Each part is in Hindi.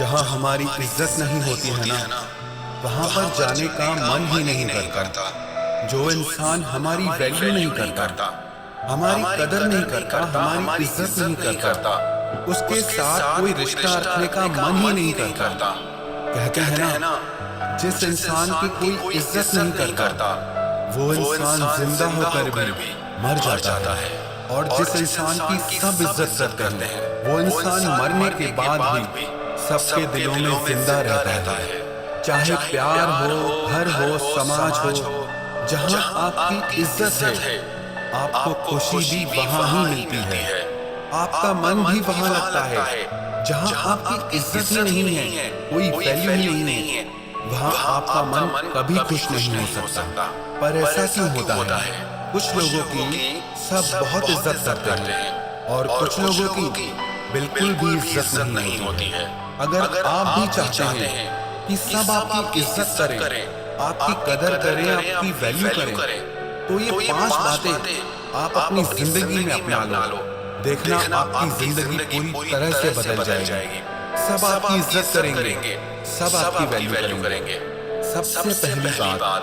जहाँ हमारी इज्जत नहीं होती है ना, वहाँ पर जाने का मन ही नहीं करता। जो इंसान हमारी वैल्यू नहीं करता, हमारी कदर नहीं करता, हमारी इज्जत नहीं करता, उसके साथ कोई रिश्ता रखने का मन ही नहीं करता। कहते हैं ना, जिस इंसान की कोई इज्जत नहीं करता, वो इंसान जिंदा होकर भी मर जाता है। और जिस इंसान की सब इज्जत करते हैं, वो इंसान मरने के बाद भी सबके दिलों में जिंदा रहता है। चाहे प्यार हो, घर हो, समाज हो, जहाँ आपकी इज्जत है, आपको खुशी भी वहाँ ही मिलती है। आपका मन भी वहाँ लगता है। जहाँ आपकी इज्जत ही नहीं है, कोई वैल्यू ही नहीं है, वहाँ आपका मन कभी खुश नहीं हो सकता। पर ऐसा क्यों होता है? कुछ लोगों की सब बहुत इज्जत करते हैं और कुछ लोगों की बिल्कुल भी इज्जत नहीं होती है। अगर आप भी चाहते हैं कि सब आपकी इज्जत करें, आपकी कदर करें, आपकी वैल्यू करें, तो ये 5 बातें आप अपनी जिंदगी में अपना लो। देखना आपकी जिंदगी पूरी तरह से बदल जाएगी। सब आपकी इज्जत करेंगे, सब आपकी वैल्यू करेंगे। सबसे पहली बात,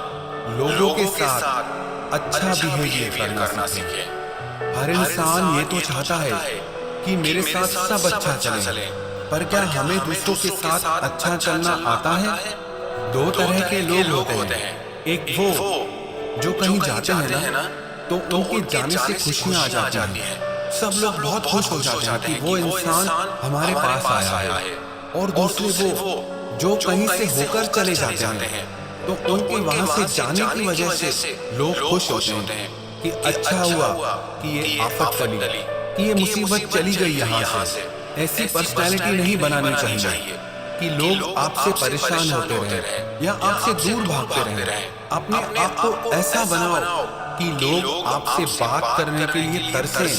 लोगों के साथ अच्छा बिहेवियर करना सीखें। हर इंसान ये तो चाहता है कि मेरे साथ सब अच्छा चले, पर क्या हमें दूसरों के साथ अच्छा चलना आता है? 2 तरह के लोग होते हैं। एक वो जो कहीं जाते हैं ना, तो उनके जाने से खुशियां आ जाती हैं। सब लोग बहुत खुश हो जाते हैं कि वो इंसान हमारे पास आया है। और दूसरे वो जो कहीं से होकर चले जाते हैं, तो उनके वहां से जाने की वजह से लोग खुश होते हैं कि अच्छा हुआ कि ये आफत टली, कि ये मुसीबत चली गई यहाँ से। ऐसी पर्सनैलिटी नहीं बनानी चाहिए कि लोग आपसे परेशान होते रहें या आपसे दूर भागते रहें। अपने आप को ऐसा बनाओ कि लोग आपसे बात करने के लिए तरसें,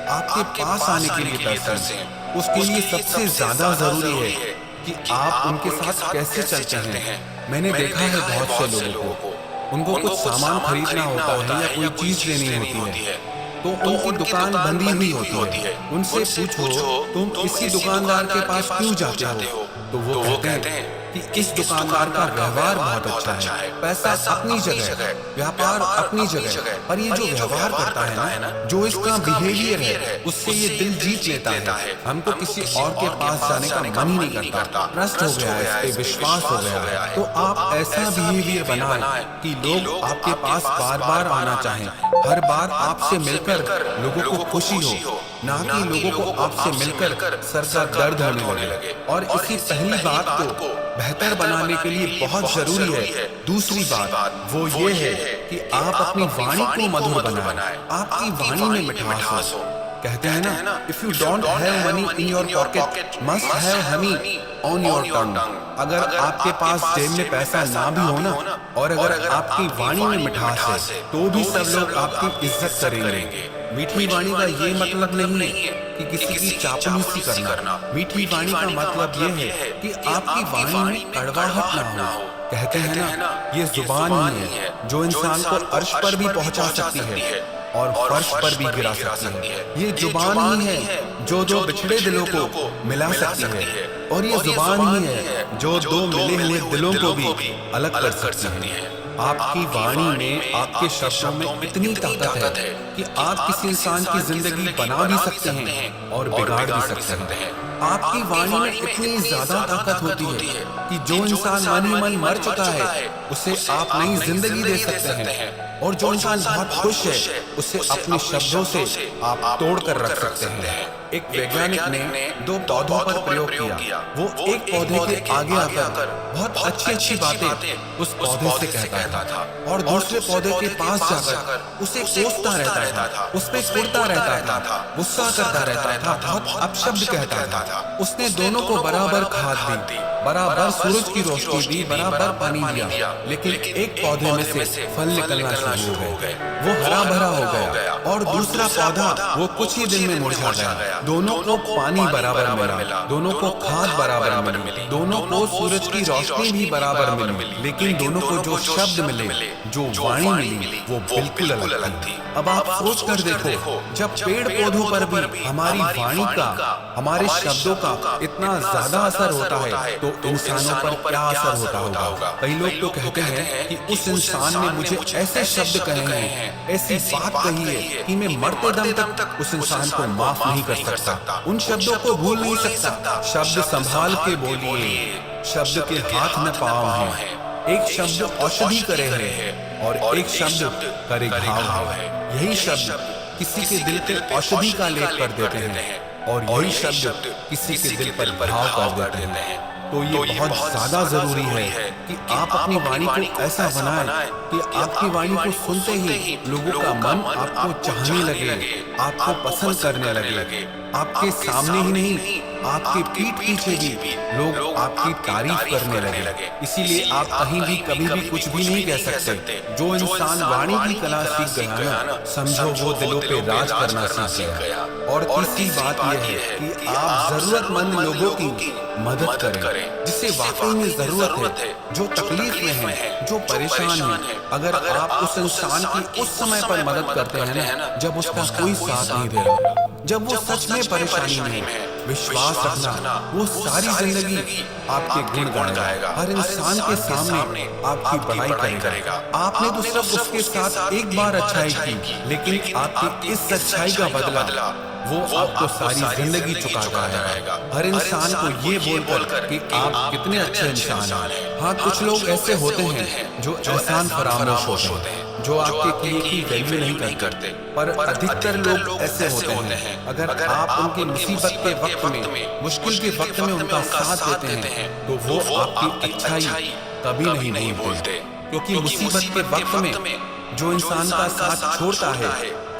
आपके पास आने के लिए तरसें। उसके लिए सबसे ज्यादा जरूरी है कि आप उनके साथ कैसे चलते हैं। मैंने देखा है बहुत से लोगों को, उनको कुछ सामान खरीदना होता है या कोई चीज लेनी होती है, तो उनकी दुकान बंदी हुई होती है। उनसे पूछो तुम इसी दुकानदार के पास क्यों जाते हो, तो वो कहते हैं कि इस दुकानदार का व्यवहार बहुत अच्छा है, पैसा अपनी जगह, व्यापार अपनी जगह, पर ये जो व्यवहार करता है ना, जो इसका बिहेवियर है, उससे ये दिल जीत लेता है। हमको किसी और के पास जाने का मन ही नहीं करता। ट्रस्ट हो गया है, इस पे विश्वास हो गया है। तो आप ऐसा बिहेवियर बनाएं कि लोग आपके पास बार बार आना चाहें, हर बार आपसे मिलकर लोगों को खुशी हो, ना कि लोगों को आपसे मिलकर सर का दर्द होने लगे। और इसी पहली बात को बेहतर बनाने के लिए बहुत जरूरी है दूसरी बात, वो ये है कि आप अपनी वाणी को मधुर बनाएं। आपकी वाणी में मिठास हो। कहते हैं ना, if you don't have money in your pocket, must have Honey on your tongue. अगर आपके पास जेब में पैसा ना भी हो ना, और अगर आपकी वाणी में मिठास है, तो भी सब लोग आपकी इज्जत करेंगे। मीठी वाणी का ये मतलब नहीं है कि किसी की चापलूसी करना। मीठी वाणी का मतलब ये है कि आपकी वाणी में कड़वाहट ना हो। कहते हैं ना, ये जुबान ही है जो इंसान को अर्श पर भी पहुंचा सकती है और फर्श पर भी गिरा सकती है। ये जुबान ही है जो 2 बिछड़े दिलों को मिला सकती है, और ये जुबान ही है जो 2 मिले हुए दिलों को भी अलग कर सकती है। आपकी वाणी में, आपके शब्दों में इतनी ताकत है कि आप किसी इंसान की जिंदगी बना भी सकते हैं और बिगाड़ भी सकते हैं। आपकी वाणी में इतनी ज्यादा ताकत होती है कि जो इंसान मन ही मन मर चुका है, उसे आप नई जिंदगी दे सकते हैं। और जो इंसान बहुत खुश है, उसे अपने शब्दों से आप तोड़ कर रख सकते हैं। एक वैज्ञानिक ने 2 पौधों पर प्रयोग किया। वो एक पौधे के आगे आकर बहुत अच्छी बातें उस पौधे से कहता था, और दूसरे पौधे के पास जाकर उसे कोसता रहता था, उस पे कुड़ता रहता था, गुस्सा करता रहता था, बहुत अपशब्द कहता था। उसने दोनों को बराबर खाद दी, बराबर सूरज की रोशनी दी, बराबर पानी दिया, लेकिन एक पौधे में से फल निकलना शुरू हो गए। वो हरा भरा हो गया, और दूसरा पौधा वो कुछ ही दिन में मुरझा गया। दोनों को पानी बराबर मिला, दोनों को खाद बराबर मिली, दोनों को सूरज की रोशनी भी बराबर मिली, लेकिन दोनों को जो शब्द मिले, जो वाणी मिली, वो बिल्कुल अलग थी। अब आप सोच कर देखो, जब पेड़ पौधों पर भी हमारी वाणी का, हमारे शब्दों का इतना ज्यादा असर होता है, तो इंसानों पर क्या असर होता होगा। कई लोग तो कहते हैं कि उस इंसान ने मुझे ऐसे शब्द कहे हैं, ऐसी बात कही है कि मैं मरते दम तक उस इंसान को माफ नहीं कर सकता, उन शब्दों को भूल नहीं सकता। शब्द संभाल के बोलिए, शब्द के हाथ में पाँव है। एक शब्द औषधि करे है और एक शब्द करे घाव है। यही शब्द किसी के दिल पे औषधि का लेप कर देते हैं और यही शब्द किसी के दिल पर घाव कर देते हैं। तो ये बहुत ज्यादा जरूरी है कि आप अपनी वाणी को ऐसा बनाएं कि आपकी वाणी को सुनते ही लोगों का मन आपको चाहने लगे, आपको पसंद करने लगे। आपके सामने ही नहीं, आपके पीठ पीछे भी लोग आपकी तारीफ करने लगे। इसीलिए आप कहीं भी कभी भी कुछ भी नहीं कह सकते। जो इंसान वाणी की कला सीख गया ना, समझो वो दिलों पे राज करना सीख गया। और तीसरी बात यह है कि आप जरूरतमंद लोगों की मदद करें, जिसे वाकई में जरूरत है, जो तकलीफ में है, जो परेशान है। अगर आप उस इंसान की उस समय पर मदद करते हैं ना, जब उसका कोई साथ नहीं दे रहा, जब वो सच में परेशानी में है, विश्वास रखना, वो सारी जिंदगी आपके गुण गाएगा। हर इंसान के सामने आपकी बड़ाई करेगा। आपने तो सिर्फ उसके साथ एक बार अच्छाई की, लेकिन आपकी इस अच्छाई का बदला वो आपको सारी जिंदगी चुका जाएगा। हर इंसान को ये बोलकर कि आप कितने अच्छे इंसान हैं। हाँ, कुछ लोग ऐसे होते हैं जो एहसान फरामोश होते हैं, जो आपके किए की वैल्यू नहीं करते, पर अधिकतर लोग ऐसे होते हैं। अगर आप उनकी मुसीबत के वक्त में, मुश्किल के वक्त में उनका साथ देते हैं, तो वो आपकी अच्छाई कभी नहीं भूलते। क्योंकि मुसीबत के वक्त में जो इंसान का साथ छोड़ता है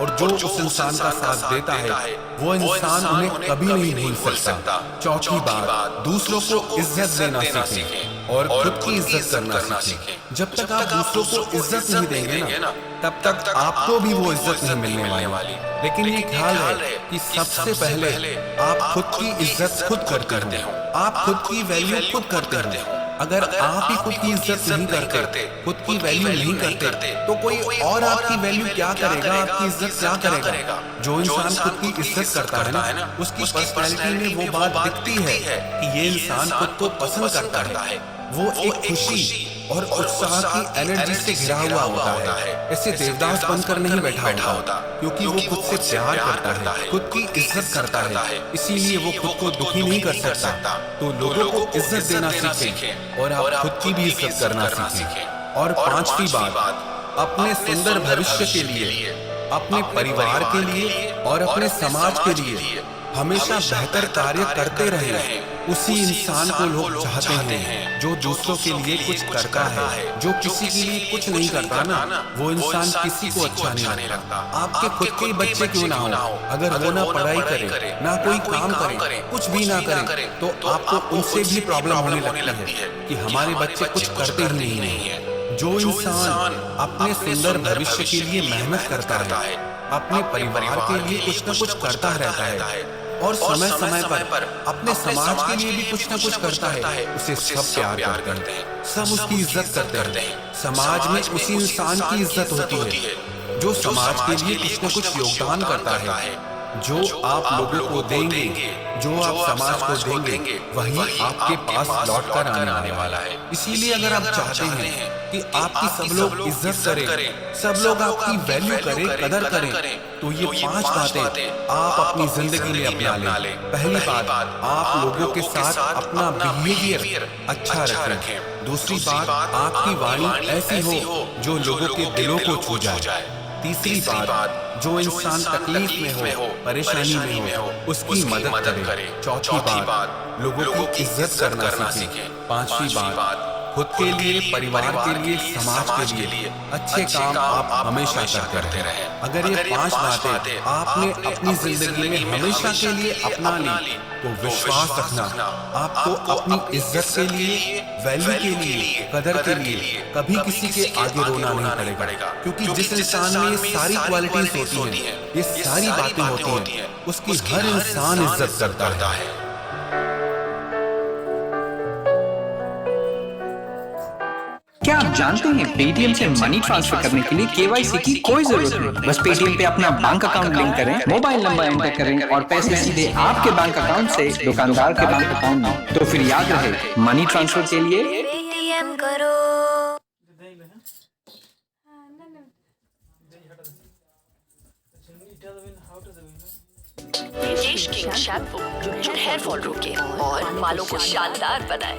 और जो उस इंसान का साथ देता है, वो इंसान उन्हें कभी नहीं भूल सकता। चौथी बात, दूसरों को इज्जत देना सीखें और खुद की इज्जत करना सीखें। जब तक आप दूसरों को इज्जत नहीं देंगे ना, तब तक आपको भी वो इज्जत नहीं मिलने वाली। लेकिन ये ख्याल है कि सबसे पहले आप खुद की इज्जत खुद करते हो, आप खुद की वैल्यू खुद करते हो। अगर आप ही खुद की इज्जत नहीं करते, खुद की वैल्यू नहीं करते, तो कोई और आपकी वैल्यू क्या करेगा, आपकी इज्जत क्या करेगा। जो इंसान खुद की इज्जत करता है ना, उसकी पर्सनैलिटी में वो बात दिखती है कि ये इंसान खुद को पसंद करता है। वो एक खुशी और उत्साह की एनर्जी से घिरा हुआ होता है। ऐसे देवदास बनकर नहीं बैठा होता, क्योंकि वो खुद से प्यार करता है, खुद की इज्जत करता है, इसीलिए वो खुद को दुखी नहीं कर सकता। तो लोगों को इज्जत देना सीखें और आप खुद की भी इज्जत करना सीखें। और पांचवी बात, अपने सुंदर भविष्य के लिए, अपने परिवार के लिए और अपने समाज के लिए हमेशा बेहतर कार्य करते रहें। उसी इंसान को लोग चाहते हैं जो दूसरों के लिए कुछ करता है। जो किसी के लिए कुछ नहीं करता ना, वो इंसान किसी को अच्छा नहीं लगता। आपके खुद के बच्चे क्यों ना हो, अगर वो ना पढ़ाई करे, ना कोई काम करे, कुछ भी ना करे, तो आपको उनसे भी प्रॉब्लम होने लगती है कि हमारे बच्चे कुछ करते ही नहीं है। जो इंसान अपने सुंदर भविष्य के लिए मेहनत करता है, अपने परिवार के लिए कुछ न कुछ करता रहता है और समय समय पर अपने समाज के लिए भी कुछ न कुछ करता है, उसे सब प्यार करते हैं, सब उसकी इज्जत करते हैं। समाज में उसी इंसान की इज्जत होती है जो समाज के लिए कुछ न कुछ योगदान करता है। जो आप लोगों को देंगे, जो आप समाज को देंगे, वही आपके पास लौट कर आने वाला है। इसीलिए अगर आप चाहते हैं कि आपकी सब लोग इज्जत करें, सब लोग आपकी वैल्यू करें, कदर करें, तो ये 5 बातें आप अपनी जिंदगी में अपना लें। पहली बात, आप लोगों के साथ अपना बिहेवियर अच्छा रखें। दूसरी बात, आपकी वाणी ऐसी हो जो लोगों के दिलों को छू जाए। तीसरी बात, जो इंसान तकलीफ में हो, परेशानी में हो, उसकी मदद करे। चौथी बात, लोगों की इज्जत करना सीखें। पांचवी बात, खुद के लिए, परिवार के लिए, समाज के लिए अच्छे काम आप हमेशा करते रहें। अगर ये 5 बातें आपने अपनी जिंदगी में हमेशा के लिए अपना ली, तो विश्वास रखना, आपको अपनी इज्जत के लिए, वैल्यू के लिए, कदर के लिए कभी किसी के आगे रोना नहीं पड़ेगा। क्योंकि जिस इंसान में ये सारी क्वालिटीज होती हैं, ये सारी बातें होती हैं, उसकी हर इंसान इज्जत करता है। क्या आप जानते हैं पेटीएम से मनी ट्रांसफर करने के लिए केवाईसी की कोई जरूरत नहीं। बस पेटीएम पे अपना बैंक अकाउंट लिंक करें, मोबाइल नंबर एंटर करें और पैसे सीधे आपके बैंक अकाउंट से दुकानदार के बैंक अकाउंट में। तो फिर याद रहे, मनी ट्रांसफर के लिए पेटीएम करो। देश किंग शैम्पू जो हेयर फॉल रोके और बालों को शानदार बनाए।